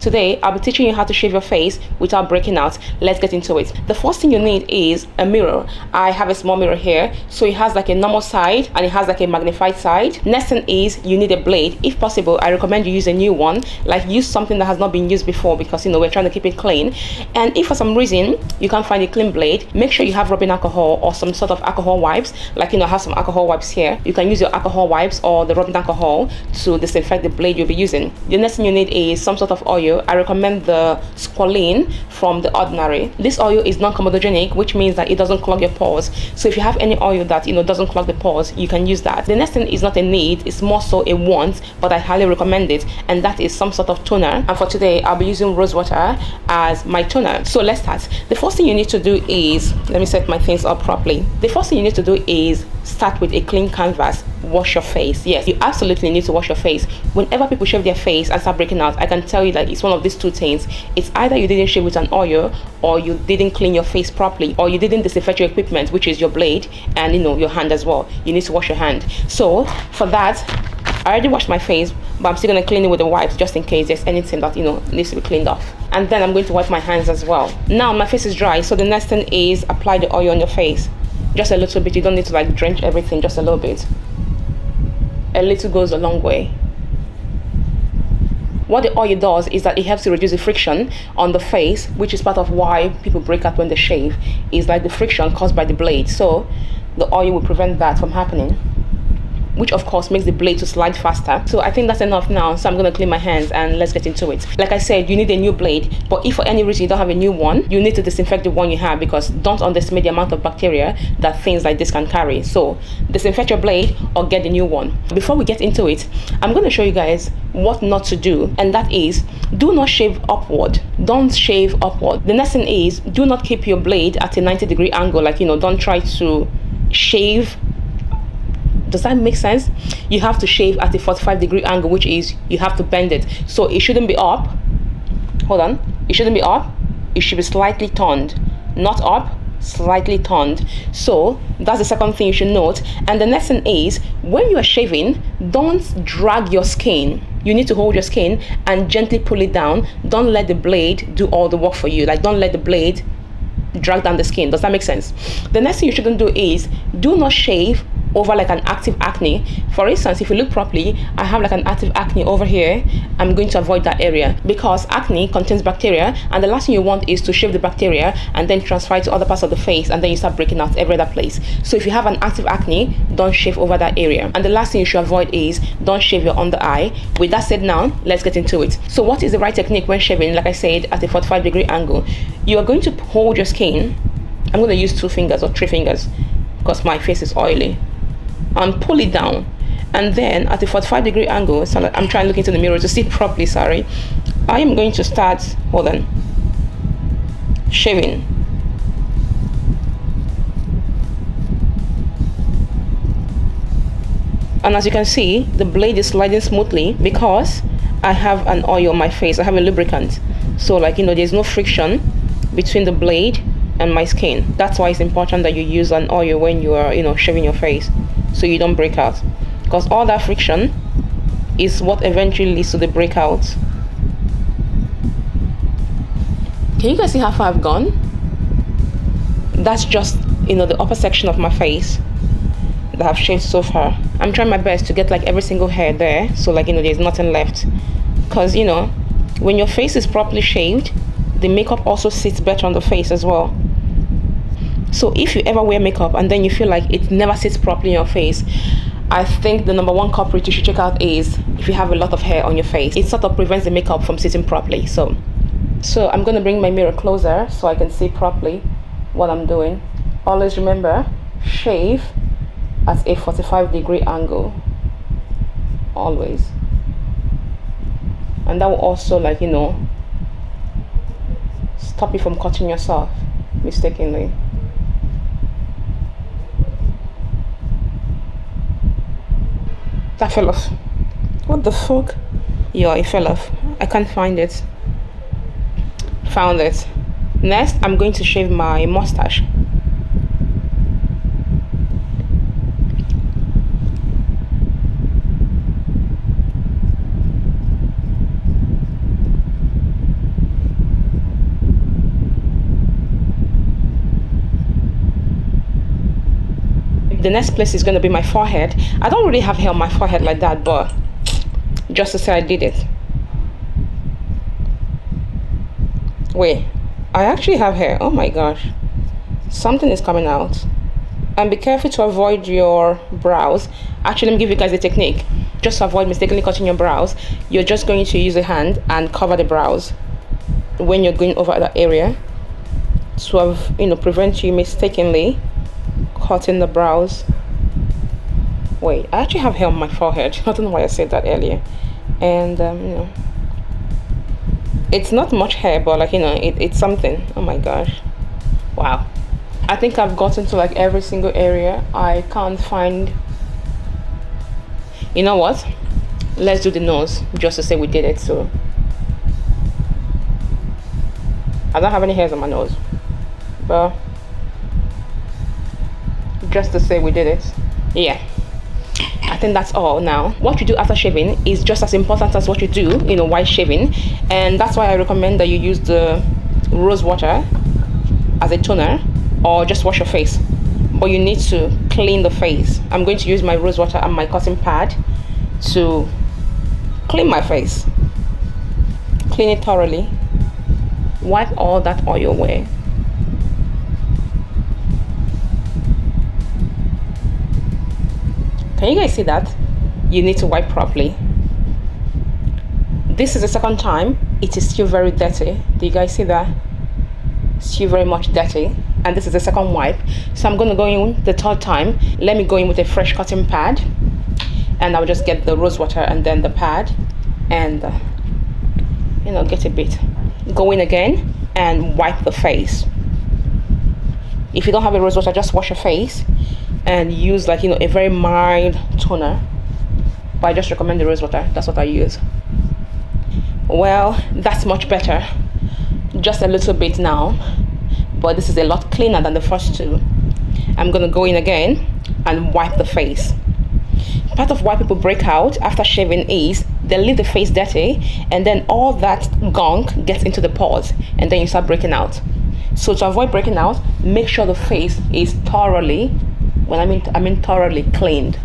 Today, I'll be teaching you how to shave your face without breaking out. Let's get into it. The first thing you need is a mirror. I have a small mirror here. So it has like a normal side and it has like a magnified side. Next thing is you need a blade. If possible, I recommend you use a new one. Like use something that has not been used before because we're trying to keep it clean. And if for some reason you can't find a clean blade, make sure you have rubbing alcohol or some sort of alcohol wipes. Like I have some alcohol wipes here. You can use your alcohol wipes or the rubbing alcohol to disinfect the blade you'll be using. The next thing you need is some sort of oil. I recommend the Squalene from The Ordinary. This oil is non-comedogenic, which means that it doesn't clog your pores. So if you have any oil that doesn't clog the pores, you can use that. The next thing is not a need, it's more so a want, but I highly recommend it, and that is some sort of toner. And for today, I'll be using rose water as my toner. So let's start. The first thing you need to do is, let me set my things up properly. The first thing you need to do is start with a clean canvas. Wash your face. Yes, you absolutely need to wash your face. Whenever people shave their face and start breaking out, I can tell you that it's one of these two things. It's either you didn't shave with an oil, or you didn't clean your face properly, or you didn't disinfect your equipment, which is your blade and your hand as well. You need to wash your hand. So for that, I already washed my face, but I'm still going to clean it with the wipes just in case there's anything that needs to be cleaned off. And then I'm going to wipe my hands as well. Now my face is dry, so the next thing is apply the oil on your face. Just a little bit. You don't need to like drench everything, just a little bit. A little goes a long way. What the oil does is that it helps to reduce the friction on the face, which is part of why people break out when they shave. Is like the friction caused by the blade. So the oil will prevent that from happening, which of course makes the blade to slide faster. So I think that's enough now. So I'm going to clean my hands and let's get into it. Like I said, you need a new blade, but if for any reason you don't have a new one, you need to disinfect the one you have, because don't underestimate the amount of bacteria that things like this can carry. So disinfect your blade or get the new one. Before we get into it, I'm going to show you guys what not to do, and that is, do not shave upward. Don't shave upward. The next thing is, do not keep your blade at a 90-degree angle. Like don't try to shave. Does that make sense? You have to shave at a 45-degree angle, which is you have to bend it. So it shouldn't be up. Hold on. It shouldn't be up. It should be slightly turned. Not up, slightly turned. So that's the second thing you should note. And the next thing is, when you are shaving, don't drag your skin. You need to hold your skin and gently pull it down. Don't let the blade do all the work for you. Like don't let the blade drag down the skin. Does that make sense? The next thing you shouldn't do is, do not shave over like an active acne. For instance, if you look properly, I have like an active acne over here. I'm going to avoid that area because acne contains bacteria, and the last thing you want is to shave the bacteria and then transfer it to other parts of the face, and then you start breaking out every other place. So if you have an active acne, don't shave over that area. And the last thing you should avoid is, don't shave your under eye. With that said, now let's get into it. So what is the right technique when shaving? Like I said, at a 45-degree angle, you are going to hold your skin. I'm going to use 2 fingers or 3 fingers because my face is oily, and pull it down. And then at a 45-degree angle, so I'm trying to look into the mirror to see properly, sorry. I am going to start, hold on, shaving. And as you can see, the blade is sliding smoothly because I have an oil on my face. I have a lubricant. So like, there's no friction between the blade and my skin. That's why it's important that you use an oil when you are, shaving your face, so you don't break out, because all that friction is what eventually leads to the breakout. Can you guys see how far I've gone? That's just the upper section of my face that I've shaved so far. I'm trying my best to get like every single hair there, so like there's nothing left, because when your face is properly shaved, the makeup also sits better on the face as well. So if you ever wear makeup and then you feel like it never sits properly in your face, I think the number one culprit you should check out is if you have a lot of hair on your face. It sort of prevents the makeup from sitting properly. So I'm going to bring my mirror closer so I can see properly what I'm doing. Always remember, shave at a 45-degree angle. Always. And that will also stop you from cutting yourself mistakenly. That fell off. What the fuck? Yeah, it fell off. I can't find it. Found it. Next, I'm going to shave my mustache. The next place is going to be my forehead. I don't really have hair on my forehead like that, but just to say I did it. Wait, I actually have hair. Oh my gosh, something is coming out. And be careful to avoid your brows. Actually, let me give you guys a technique. Just to avoid mistakenly cutting your brows, you're just going to use a hand and cover the brows when you're going over that area, to prevent you mistakenly cutting the brows. Wait, I actually have hair on my forehead. I don't know why I said that earlier. And it's not much hair, but like, it's something. Oh my gosh, wow. I think I've gotten to like every single area. I can't find. You know what, let's do the nose just to say we did it. So I don't have any hairs on my nose, but just to say we did it. Yeah, I think that's all. Now what you do after shaving is just as important as what you do while shaving, and that's why I recommend that you use the rose water as a toner, or just wash your face, but you need to clean the face. I'm going to use my rose water and my cotton pad to clean my face. Clean it thoroughly, wipe all that oil away. Can you guys see that? You need to wipe properly. This is the second time. It is still very dirty. Do you guys see that? Still very much dirty. And this is the second wipe, so I'm going to go in the third time. Let me go in with a fresh cotton pad, and I'll just get the rose water and then the pad, and get a bit. Go in again and wipe the face. If you don't have a rose water, just wash your face and use like a very mild toner, but I just recommend the rose water. That's what I use. Well, that's much better. Just a little bit now, but this is a lot cleaner than the first two. I'm gonna go in again and wipe the face. Part of why people break out after shaving is they leave the face dirty, and then all that gunk gets into the pores, and then you start breaking out. So to avoid breaking out, make sure the face is thoroughly, when I mean thoroughly cleaned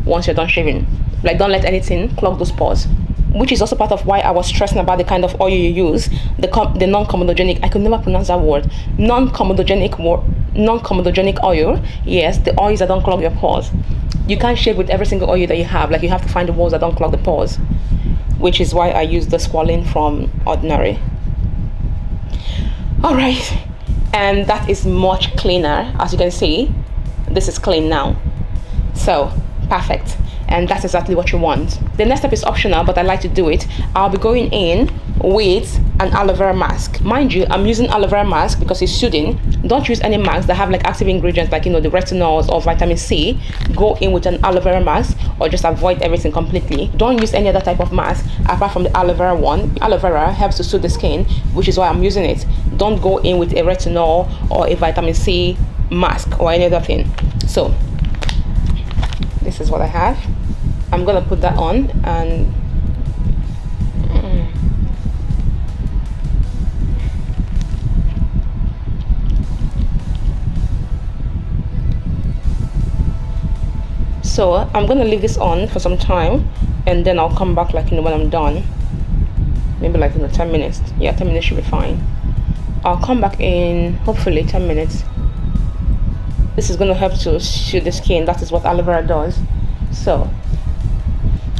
once you're done shaving. Like, don't let anything clog those pores, which is also part of why I was stressing about the kind of oil you use, the non-comedogenic. I could never pronounce that word. Non-comedogenic oil. Yes, the oils that don't clog your pores. You can't shave with every single oil that you have. Like, you have to find the ones that don't clog the pores, which is why I use the Squalene from Ordinary. All right, and that is much cleaner. As you can see, this is clean now. So perfect. And that's exactly what you want. The next step is optional, but I like to do it. I'll be going in with an aloe vera mask. Mind you, I'm using aloe vera mask because it's soothing. Don't use any mask that have like active ingredients like the retinols or vitamin C. Go in with an aloe vera mask, or just avoid everything completely. Don't use any other type of mask apart from the aloe vera one. Aloe vera helps to soothe the skin, which is why I'm using it. Don't go in with a retinol or a vitamin C mask or any other thing. So this is what I have. I'm gonna put that on, and so I'm gonna leave this on for some time, and then I'll come back like when I'm done. Maybe like 10 minutes. Yeah, 10 minutes should be fine. I'll come back in hopefully 10 minutes. This is gonna help to soothe the skin. That is what aloe vera does. So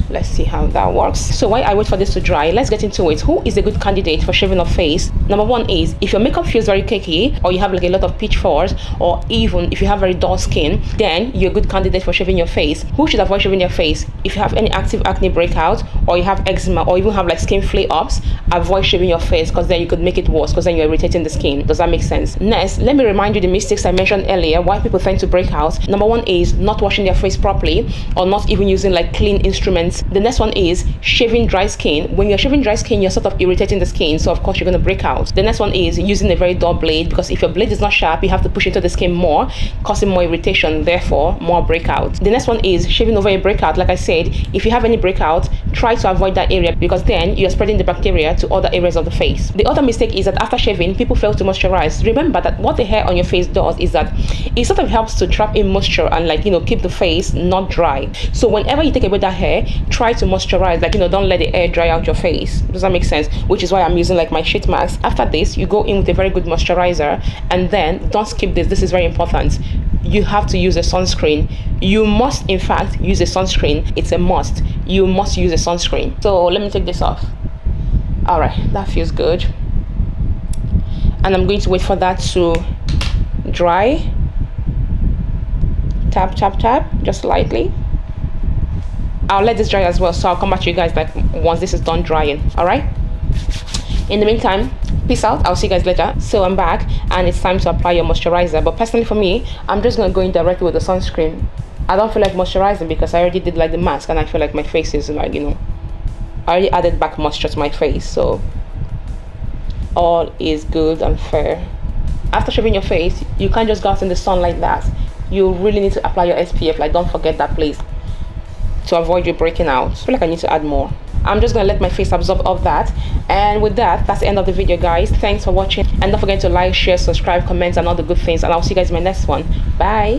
let's see how that works. So while I wait for this to dry, let's get into it. Who is a good candidate for shaving of face? Number one is, if your makeup feels very cakey, or you have like a lot of peach fuzz, or even if you have very dull skin, then you're a good candidate for shaving your face. Who should avoid shaving your face? If you have any active acne breakout, or you have eczema, or even have like skin flare-ups, avoid shaving your face, because then you could make it worse, because then you're irritating the skin. Does that make sense? Next, let me remind you the mistakes I mentioned earlier, why people tend to break out. Number one is not washing their face properly, or not even using like clean instruments The next one is shaving dry skin. When you're shaving dry skin, you're sort of irritating the skin, so of course you're going to break out. The next one is using a very dull blade, because if your blade is not sharp, you have to push into the skin more, causing more irritation, therefore more breakout. The next one is shaving over a breakout. Like I said, if you have any breakout, try to avoid that area, because then you're spreading the bacteria to other areas of the face. The other mistake is that after shaving, people fail to moisturize. Remember that what the hair on your face does is that it sort of helps to trap in moisture and, like, keep the face not dry. So whenever you take away that hair, try to moisturize. Like, don't let the hair dry out your face. Does that make sense? Which is why I'm using like my sheet mask. After this, you go in with a very good moisturizer, and then don't skip this. This is very important. You have to use a sunscreen. You must, in fact, use a sunscreen. It's a must. You must use a sunscreen. So let me take this off. All right, that feels good. And I'm going to wait for that to dry. Tap, tap, tap, just lightly. I'll let this dry as well, so I'll come back to you guys like once this is done drying. All right, in the meantime, peace out. I'll see you guys later. So I'm back, and it's time to apply your moisturizer. But personally for me, I'm just gonna go in directly with the sunscreen. I don't feel like moisturizing because I already did like the mask, and I feel like my face is like, I already added back moisture to my face, so all is good and fair. After shaving your face, you can't just go out in the sun like that. You really need to apply your SPF. Like, don't forget that, please, to avoid you breaking out. I feel like I need to add more. I'm just gonna let my face absorb all that. And with that, that's the end of the video, guys. Thanks for watching, and don't forget to like, share, subscribe, comment, and all the good things, and I'll see you guys in my next one. Bye.